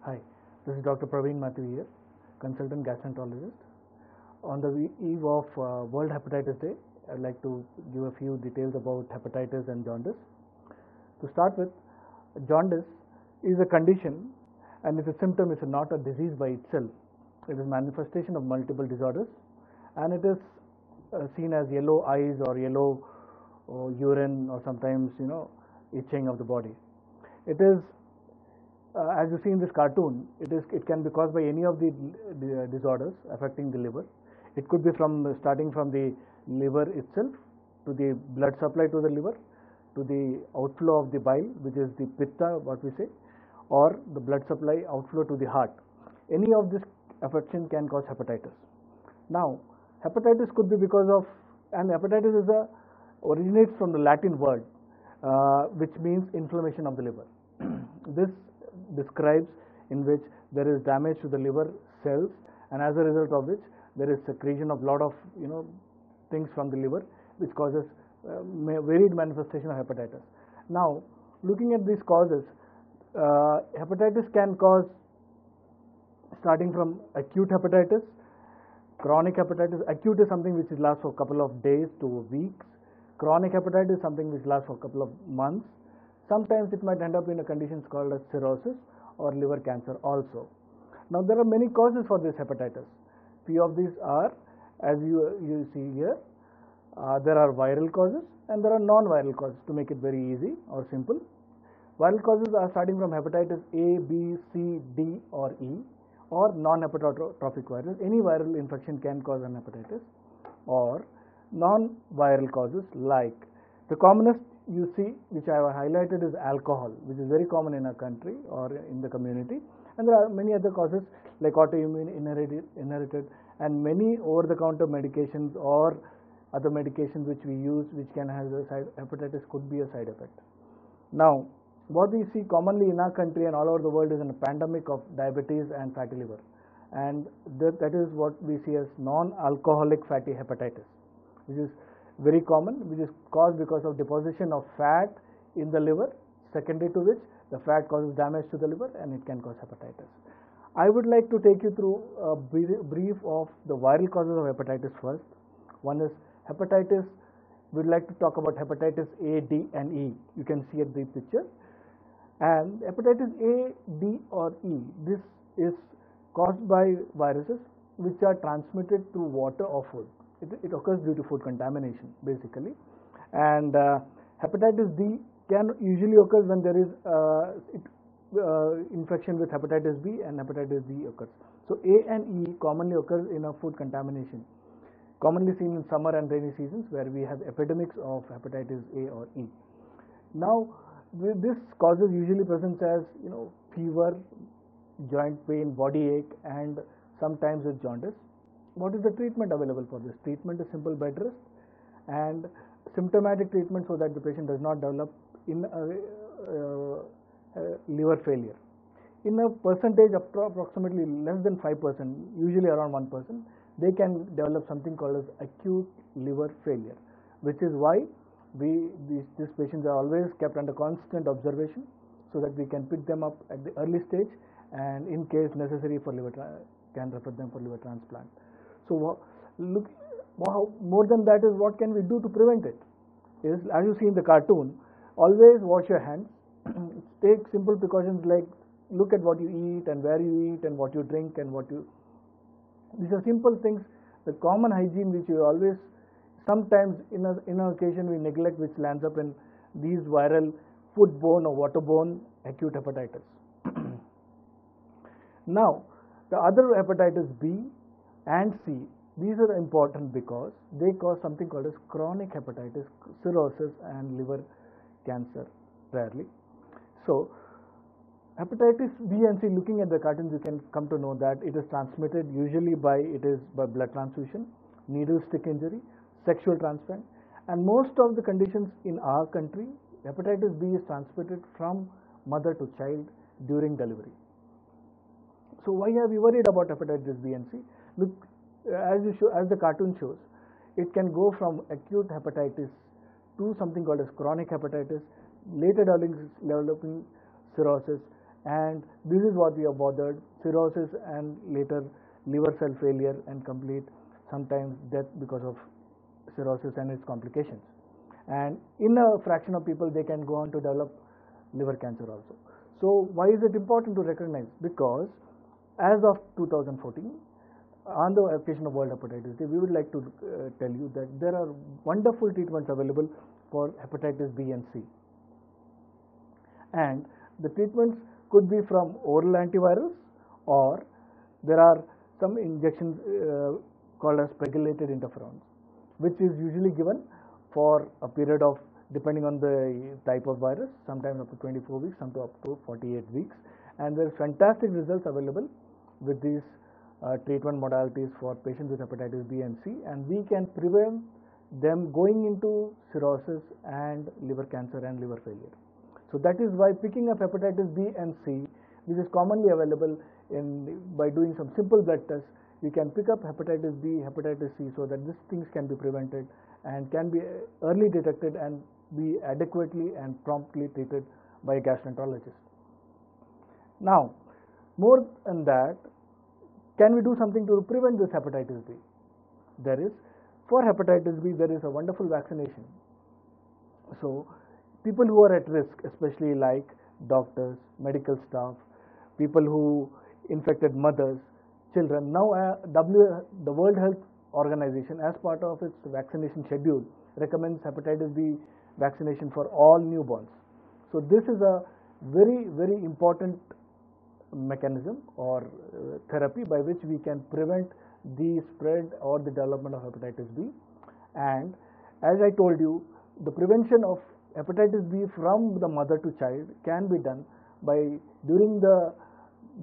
Hi, this is Dr. Praveen Matthew here, consultant gastroenterologist. On the eve of World Hepatitis Day, I'd like to give a few details about hepatitis and jaundice. To start with, jaundice is a condition and it's a symptom, it's not a disease by itself. It is manifestation of multiple disorders and it is seen as yellow eyes or yellow urine or sometimes itching of the body. It is as you see in this cartoon, it can be caused by any of the disorders affecting the liver. It could be starting from the liver itself to the blood supply to the liver, to the outflow of the bile, which is the pitta, what we say, or the blood supply outflow to the heart. Any of this affection can cause hepatitis. Now, hepatitis could be because of, and hepatitis originates from the Latin word, which means inflammation of the liver. This describes in which there is damage to the liver cells, and as a result of which there is secretion of lot of things from the liver, which causes varied manifestation of hepatitis. Now, looking at these causes, hepatitis can cause starting from acute hepatitis, chronic hepatitis. Acute is something which lasts for a couple of days to weeks. Chronic hepatitis is something which lasts for a couple of months. Sometimes it might end up in a condition called as cirrhosis or liver cancer also. Now there are many causes for this hepatitis. Few of these are, as you see here, there are viral causes and there are non-viral causes, to make it very easy or simple. Viral causes are starting from hepatitis A, B, C, D or E, or non-hepatotrophic virus. Any viral infection can cause an hepatitis. Or non-viral causes like the commonest you see, which I have highlighted, is alcohol, which is very common in our country or in the community. And there are many other causes like autoimmune, inherited, and many over-the-counter medications or other medications which we use, which can have hepatitis could be a side effect. Now, what we see commonly in our country and all over the world is a pandemic of diabetes and fatty liver, and that is what we see as non-alcoholic fatty hepatitis, which is very common, which is caused because of deposition of fat in the liver, secondary to which the fat causes damage to the liver and it can cause hepatitis. I would like to take you through a brief of the viral causes of hepatitis first. One is hepatitis. We'd like to talk about hepatitis A, D and E. You can see at the picture. And hepatitis A, D or E, this is caused by viruses which are transmitted through water or food. It occurs due to food contamination basically, and hepatitis D can usually occur when there is infection with hepatitis B and hepatitis D occurs. So A and E commonly occurs in a food contamination, commonly seen in summer and rainy seasons where we have epidemics of hepatitis A or E. Now this causes usually presents as fever, joint pain, body ache, and sometimes with jaundice. What is the treatment available for this? Treatment is simple bed rest and symptomatic treatment so that the patient does not develop in liver failure. In a percentage of approximately less than 5%, usually around 1%, they can develop something called as acute liver failure, which is why these patients are always kept under constant observation so that we can pick them up at the early stage and in case necessary for can refer them for liver transplant. So look, more than that is what can we do to prevent it? Is, as you see in the cartoon, always wash your hands. Take simple precautions like look at what you eat and where you eat and what you drink and these are simple things. The common hygiene which you always, sometimes in an occasion we neglect, which lands up in these viral foodborne or waterborne acute hepatitis. Now, the other hepatitis B and C, these are important because they cause something called as chronic hepatitis, cirrhosis and liver cancer rarely. So hepatitis B and C, looking at the cartoons you can come to know that it is transmitted usually by blood transfusion, needle stick injury, sexual transplant, and most of the conditions in our country, hepatitis B is transmitted from mother to child during delivery. So why are we worried about hepatitis B and C? Look, as the cartoon shows, it can go from acute hepatitis to something called as chronic hepatitis, later developing cirrhosis, and this is what we are bothered: cirrhosis and later liver cell failure and complete, sometimes death because of cirrhosis and its complications. And in a fraction of people, they can go on to develop liver cancer also. So why is it important to recognize? Because as of 2014, on the occasion of World Hepatitis Day, we would like to tell you that there are wonderful treatments available for hepatitis B and C. And the treatments could be from oral antivirals, or there are some injections called as pegylated interferons, which is usually given for a period of, depending on the type of virus, sometimes up to 24 weeks, some to up to 48 weeks. And there are fantastic results available with these treatment modalities for patients with hepatitis B and C, and we can prevent them going into cirrhosis and liver cancer and liver failure. So that is why picking up hepatitis B and C, which is commonly available by doing some simple blood tests, we can pick up hepatitis B, hepatitis C, so that these things can be prevented and can be early detected and be adequately and promptly treated by a gastroenterologist. Now, more than that, can we do something to prevent this hepatitis B? For hepatitis B, there is a wonderful vaccination. So, people who are at risk, especially like doctors, medical staff, people who infected mothers, children, now the World Health Organization, as part of its vaccination schedule, recommends hepatitis B vaccination for all newborns. So this is a very, very important mechanism or therapy by which we can prevent the spread or the development of hepatitis B. And as I told you, the prevention of hepatitis B from the mother to child can be done by during the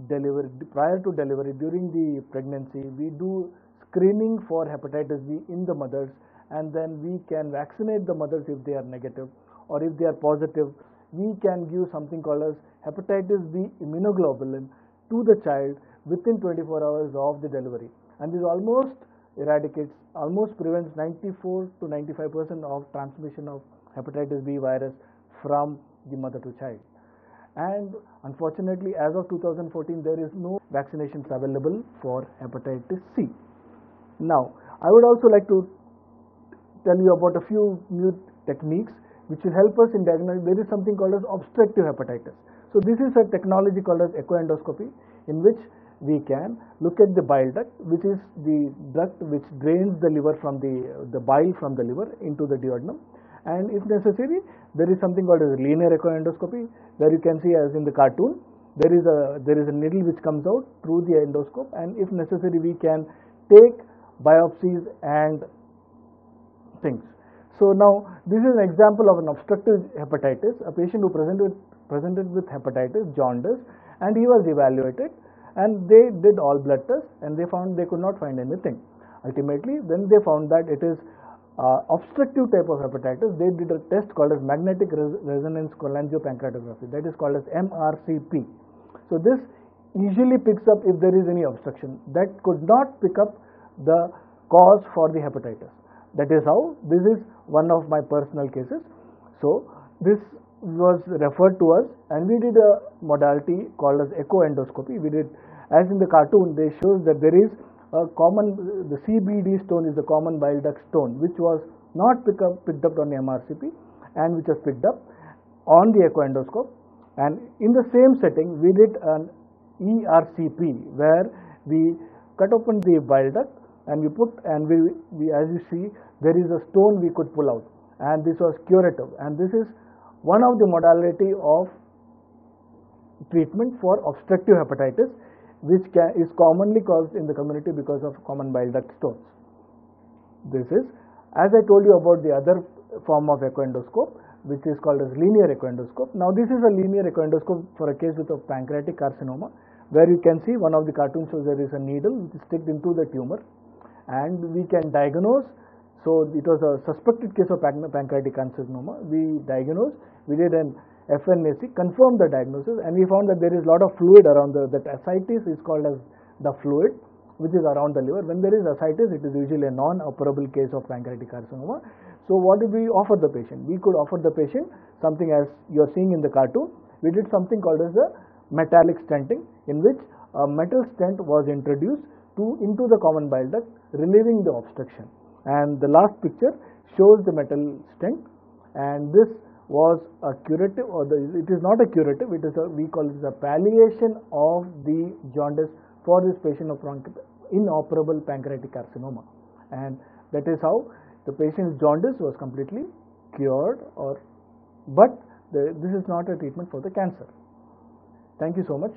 delivery, prior to delivery, during the pregnancy, we do screening for hepatitis B in the mothers, and then we can vaccinate the mothers if they are negative, or if they are positive, we can give something called as hepatitis B immunoglobulin to the child within 24 hours of the delivery, and this almost prevents 94 to 95% of transmission of hepatitis B virus from the mother to child. And unfortunately, as of 2014, there is no vaccinations available for hepatitis C. Now, I would also like to tell you about a few new techniques which will help us in diagnosing. There is something called as obstructive hepatitis. So this is a technology called as echoendoscopy, in which we can look at the bile duct, which is the duct which drains the liver from the bile from the liver into the duodenum. And if necessary, there is something called as linear echoendoscopy, where you can see, as in the cartoon, there is a needle which comes out through the endoscope, and if necessary, we can take biopsies and things. So now, this is an example of an obstructive hepatitis, a patient who presented with hepatitis, jaundice, and he was evaluated, and they did all blood tests, and they could not find anything. Ultimately, when they found that it is obstructive type of hepatitis, they did a test called as magnetic resonance cholangiopancreatography, that is called as MRCP. So this usually picks up if there is any obstruction. That could not pick up the cause for the hepatitis. That is how, this is one of my personal cases. So this was referred to us, and we did a modality called as echoendoscopy. We did, as in the cartoon, they shows that there is the CBD stone is the common bile duct stone, which was not picked up on the MRCP, and which was picked up on the echoendoscope. And in the same setting, we did an ERCP, where we cut open the bile duct, and we as you see, there is a stone we could pull out, and this was curative. And this is one of the modality of treatment for obstructive hepatitis, which is commonly caused in the community because of common bile duct stones. This is, as I told you about the other form of echoendoscope, which is called as linear echoendoscope. Now this is a linear echoendoscope for a case with a pancreatic carcinoma, where you can see one of the cartoons shows there is a needle which is sticked into the tumor, and we can diagnose. So it was a suspected case of pancreatic carcinoma. We diagnosed, we did an FNAC, confirmed the diagnosis, and we found that there is a lot of fluid around that ascites is called as the fluid which is around the liver. When there is ascites, it is usually a non-operable case of pancreatic carcinoma. So what did we offer the patient? We could offer the patient something as you are seeing in the cartoon. We did something called as the metallic stenting, in which a metal stent was introduced into the common bile duct, relieving the obstruction. And the last picture shows the metal stent, and this was a curative, or it is not a curative, it is we call it a palliation of the jaundice for this patient of inoperable pancreatic carcinoma, and that is how the patient's jaundice was completely cured. But this is not a treatment for the cancer. Thank you so much.